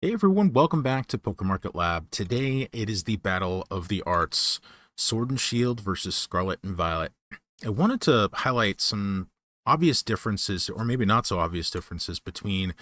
Hey everyone, welcome back to PokeMarketLab. Today it is the battle of the arts, Sword and Shield versus Scarlet and Violet. I wanted to highlight some obvious differences, or maybe not so obvious differences, between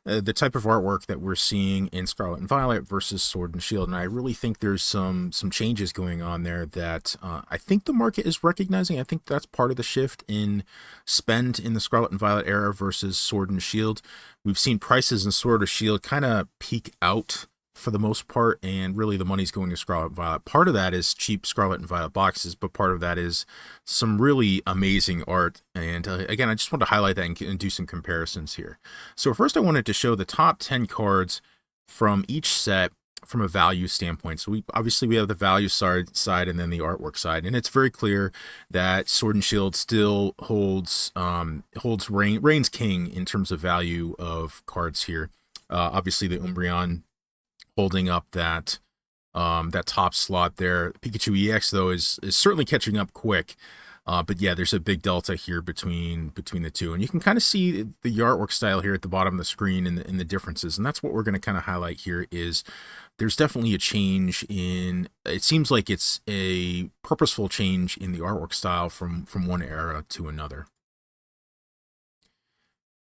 the type of artwork that we're seeing in Scarlet and Violet versus Sword and Shield. And I really think there's some changes going on there that I think the market is recognizing. I think that's part of the shift in spend in the Scarlet and Violet era versus Sword and Shield. We've seen prices in Sword or Shield kind of peak out for the most part, and really the money's going to Scarlet and Violet. Part of that is cheap Scarlet and Violet boxes, but part of that is some really amazing art. And again, I just want to highlight that and do some comparisons here. So first I wanted to show the top 10 cards from each set from a value standpoint. So we have the value side and then the artwork side, and it's very clear that Sword and Shield still reigns king in terms of value of cards here. Obviously the Umbreon holding up that top slot there. Pikachu EX though is certainly catching up quick. But yeah, there's a big delta here between the two, and you can kind of see the artwork style here at the bottom of the screen and the differences. And that's what we're going to kind of highlight here. Is there's definitely a change in. It seems like it's a purposeful change in the artwork style from one era to another.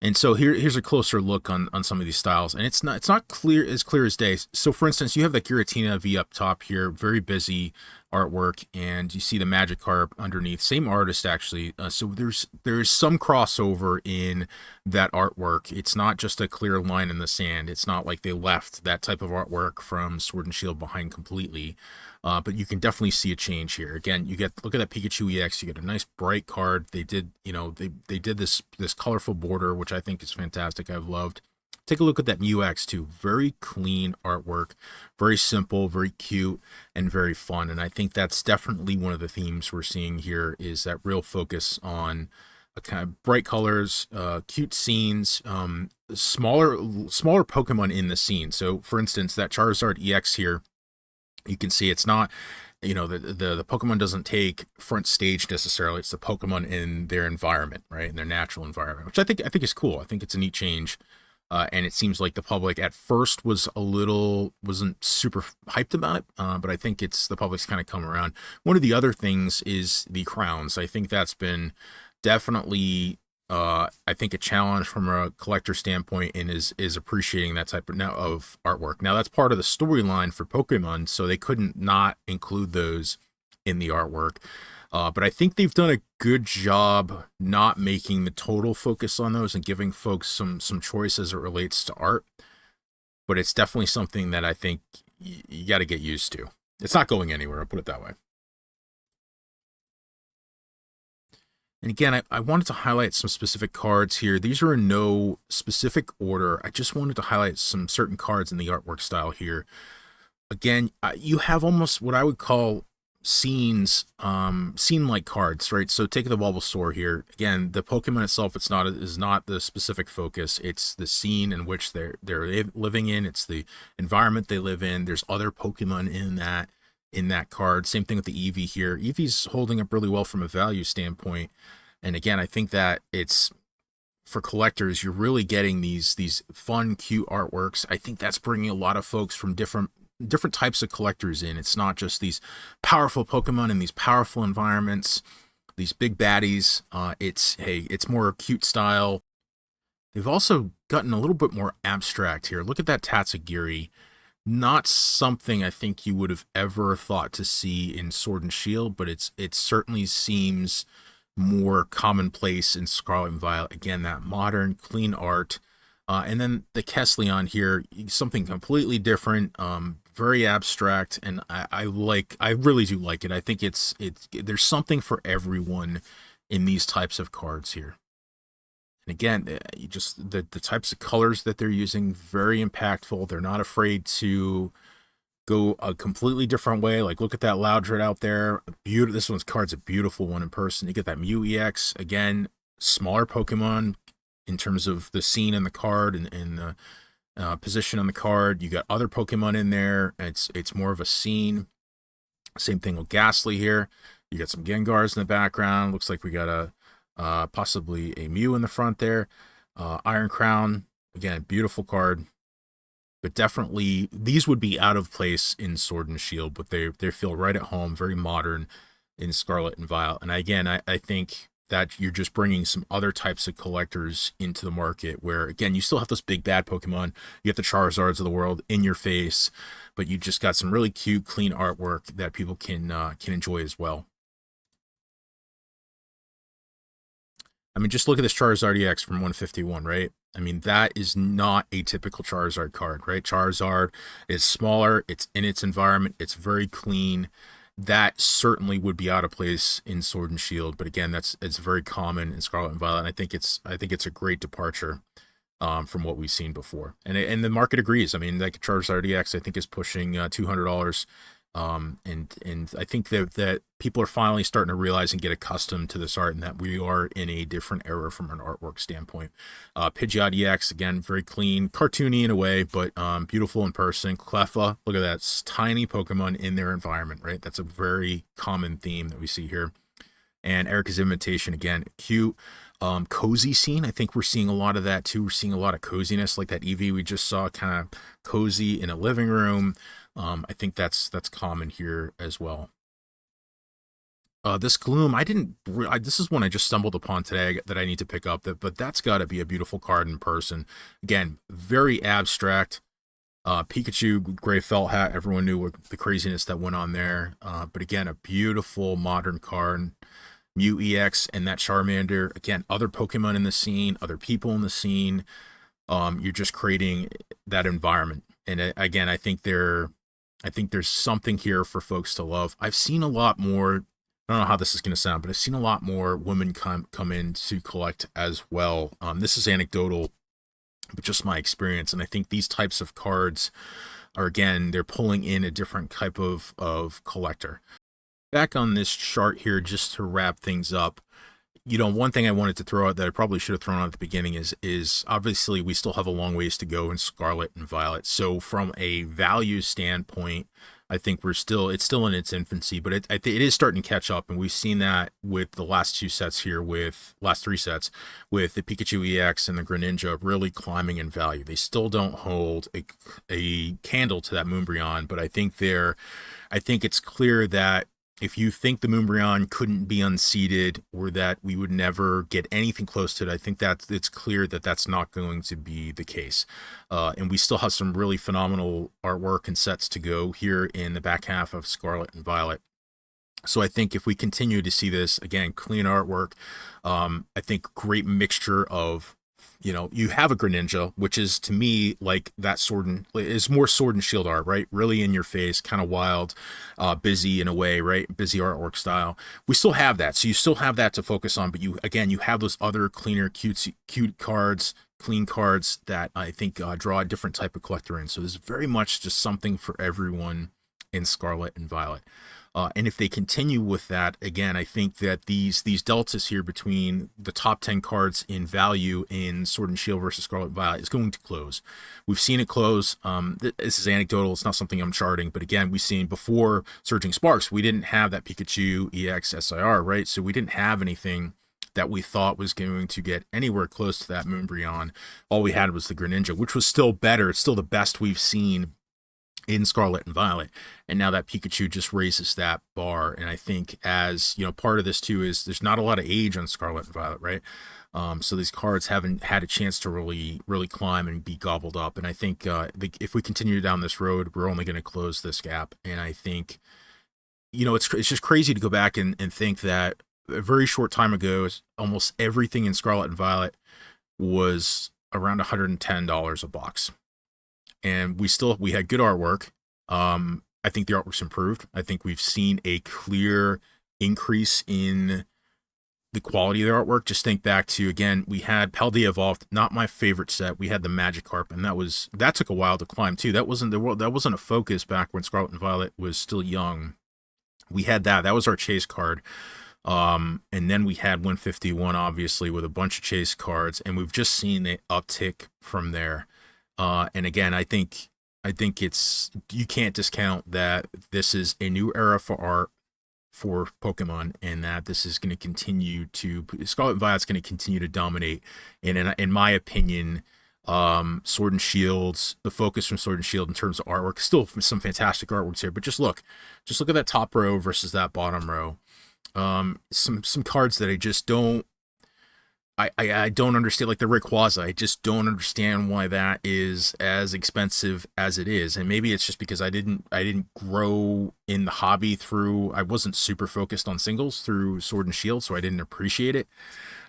And so here's a closer look on some of these styles, and it's not clear as day. So for instance, you have the Giratina V up top here, very busy artwork, and you see the Magikarp underneath, same artist actually. So there's some crossover in that artwork. It's not just a clear line in the sand. It's not like they left that type of artwork from Sword and Shield behind completely. But you can definitely see a change here. Again, look at that Pikachu EX. You get a nice bright card. They did, they did this colorful border, which I think is fantastic. I've loved. Take a look at that Mew X too. Very clean artwork, very simple, very cute, and very fun. And I think that's definitely one of the themes we're seeing here, is that real focus on a kind of bright colors, cute scenes, smaller Pokemon in the scene. So for instance, that Charizard EX here, you can see it's not, the Pokemon doesn't take front stage necessarily. It's the Pokemon in their environment, right, in their natural environment, which I think is cool. I think it's a neat change, and it seems like the public at first wasn't super hyped about it, but I think the public's kind of come around. One of the other things is the crowns. I think that's been definitely I think a challenge from a collector standpoint, and is appreciating that type of artwork. Now that's part of the storyline for Pokemon, so they couldn't not include those in the artwork. But I think they've done a good job not making the total focus on those and giving folks some choice as it relates to art. But it's definitely something that I think you got to get used to. It's not going anywhere, I'll put it that way. And again, I wanted to highlight some specific cards here. These are in no specific order. I just wanted to highlight some certain cards in the artwork style here. Again, you have almost what I would call scene-like cards, right? So take the Bulbasaur here. Again, the Pokemon itself, is not the specific focus. It's the scene in which they're living in. It's the environment they live in. There's other Pokemon in that card. Same thing with the Eevee here. Eevee's holding up really well from a value standpoint. And again, I think that it's, for collectors, you're really getting these fun, cute artworks. I think that's bringing a lot of folks from different types of collectors in. It's not just these powerful Pokemon in these powerful environments, these big baddies. It's more cute style. They've also gotten a little bit more abstract here. Look at that Tatsugiri. Not something I think you would have ever thought to see in Sword and Shield, but it certainly seems more commonplace in Scarlet and Violet. Again, that modern, clean art. And then the Kessleon here, something completely different, very abstract, and I really do like it. I think there's something for everyone in these types of cards here. And again, the types of colors that they're using, very impactful. They're not afraid to go a completely different way. Like, look at that Loudred out there. This card's a beautiful one in person. You get that Mew EX. Again, smaller Pokemon in terms of the scene in the card and the position on the card. You got other Pokemon in there. It's more of a scene. Same thing with Ghastly here. You got some Gengars in the background. Looks like we got possibly a Mew in the front there. Iron Crown, again, beautiful card. but definitely these would be out of place in Sword and Shield, but they feel right at home, very modern in Scarlet and Violet. And again, I think that you're just bringing some other types of collectors into the market where, again, you still have those big bad Pokemon. You have the Charizards of the world in your face, but you just got some really cute, clean artwork that people can enjoy as well. I mean, just look at this Charizard EX from 151, right? I mean, that is not a typical Charizard card, right? Charizard is smaller, it's in its environment, it's very clean. That certainly would be out of place in Sword and Shield, but again, it's very common in Scarlet and Violet. And I think it's a great departure from what we've seen before, and the market agrees. I mean, like Charizard EX, I think is pushing $200. And I think that people are finally starting to realize and get accustomed to this art, and that we are in a different era from an artwork standpoint. Pidgeot EX, again, very clean, cartoony in a way, but beautiful in person. Cleffa, look at that, it's tiny Pokemon in their environment, right? That's a very common theme that we see here. And Erica's Invitation, again, cute. Cozy scene, I think we're seeing a lot of that too. We're seeing a lot of coziness, like that Eevee we just saw, kind of cozy in a living room. I think that's common here as well. This Gloom, this is one I just stumbled upon today that I need to pick up. But that's got to be a beautiful card in person. Again, very abstract. Pikachu, gray felt hat. Everyone knew what the craziness that went on there. But again, a beautiful modern card. Mew EX and that Charmander. Again, other Pokemon in the scene, other people in the scene. You're just creating that environment. And again, I think there's something here for folks to love. I've seen a lot more. I don't know how this is going to sound, but I've seen a lot more women come in to collect as well. This is anecdotal, but just my experience. And I think these types of cards are, again, they're pulling in a different type of collector. Back on this chart here, just to wrap things up, one thing I wanted to throw out that I probably should have thrown out at the beginning is obviously we still have a long ways to go in Scarlet and Violet. So from a value standpoint, I think it's still in its infancy, but it is starting to catch up, and we've seen that with the last three sets with the Pikachu EX and the Greninja really climbing in value. They still don't hold a candle to that Moonbryon, but I think it's clear that if you think the Moonbryon couldn't be unseated or that we would never get anything close to it, I think that it's clear that that's not going to be the case. And we still have some really phenomenal artwork and sets to go here in the back half of Scarlet and Violet. So I think if we continue to see this, again, clean artwork, I think great mixture of, you have a Greninja, which is to me like that is more Sword and Shield art, right? Really in your face, kind of wild, busy in a way, right? Busy artwork style. We still have that, so you still have that to focus on. But you have those other cleaner, cute cards, clean cards that I think draw a different type of collector in. So there's very much just something for everyone in Scarlet and Violet. And if they continue with that, again, I think that these deltas here between the top 10 cards in value in Sword and Shield versus Scarlet and Violet is going to close. We've seen it close. This is anecdotal. It's not something I'm charting. But again, we've seen before Surging Sparks, we didn't have that Pikachu EX SIR, right? So we didn't have anything that we thought was going to get anywhere close to that Moonbryon. All we had was the Greninja, which was still better. It's still the best we've seen in Scarlet and Violet, and now that Pikachu just raises that bar. And I think, as part of this too is there's not a lot of age on Scarlet and Violet, right? So these cards haven't had a chance to really climb and be gobbled up. And I think if we continue down this road, we're only going to close this gap. And I think it's just crazy to go back and think that a very short time ago, almost everything in Scarlet and Violet was around $110 a box. And we had good artwork. I think the artwork's improved. I think we've seen a clear increase in the quality of the artwork. Just think back to, again, we had Paldea Evolved, not my favorite set. We had the Magikarp, and that took a while to climb too. That wasn't a focus back when Scarlet and Violet was still young. We had that. That was our chase card. And then we had 151, obviously, with a bunch of chase cards, and we've just seen an uptick from there. And again, I think you can't discount that this is a new era for art for Pokemon, and that this is going to continue to Scarlet and Violet's going to continue to dominate. And in my opinion, Sword and Shields, the focus from Sword and Shield in terms of artwork, still some fantastic artworks here, but just look at that top row versus that bottom row. Some cards that I just don't, I don't understand, like the Rayquaza. I just don't understand why that is as expensive as it is. And maybe it's just because I didn't grow in the hobby through, I wasn't super focused on singles through Sword and Shield, so I didn't appreciate it.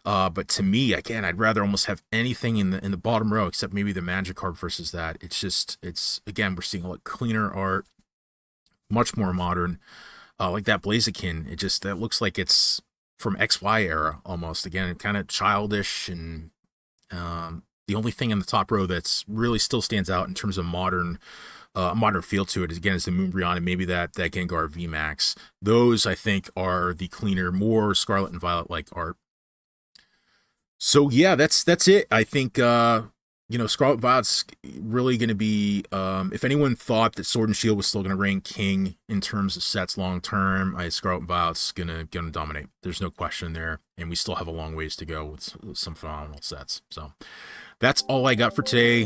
But to me, again, I'd rather almost have anything in the bottom row except maybe the Magikarp versus that. It's again, we're seeing a lot cleaner art, much more modern. Like that Blaziken, that looks like it's from XY era almost. Again, kind of childish, and the only thing in the top row that's really still stands out in terms of modern feel to it is, again, is the Moonbryon and maybe that Gengar VMAX. Those, I think, are the cleaner, more Scarlet and Violet like art. So yeah, that's it. I think Scarlet Violet's really going to be, if anyone thought that Sword and Shield was still going to reign king in terms of sets long term, Scarlet Violet's going to dominate. There's no question there, and we still have a long ways to go with some phenomenal sets. So that's all I got for today.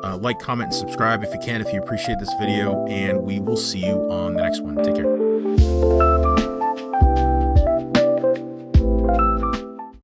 Like, comment, and subscribe if you can, if you appreciate this video, and we will see you on the next one. Take care.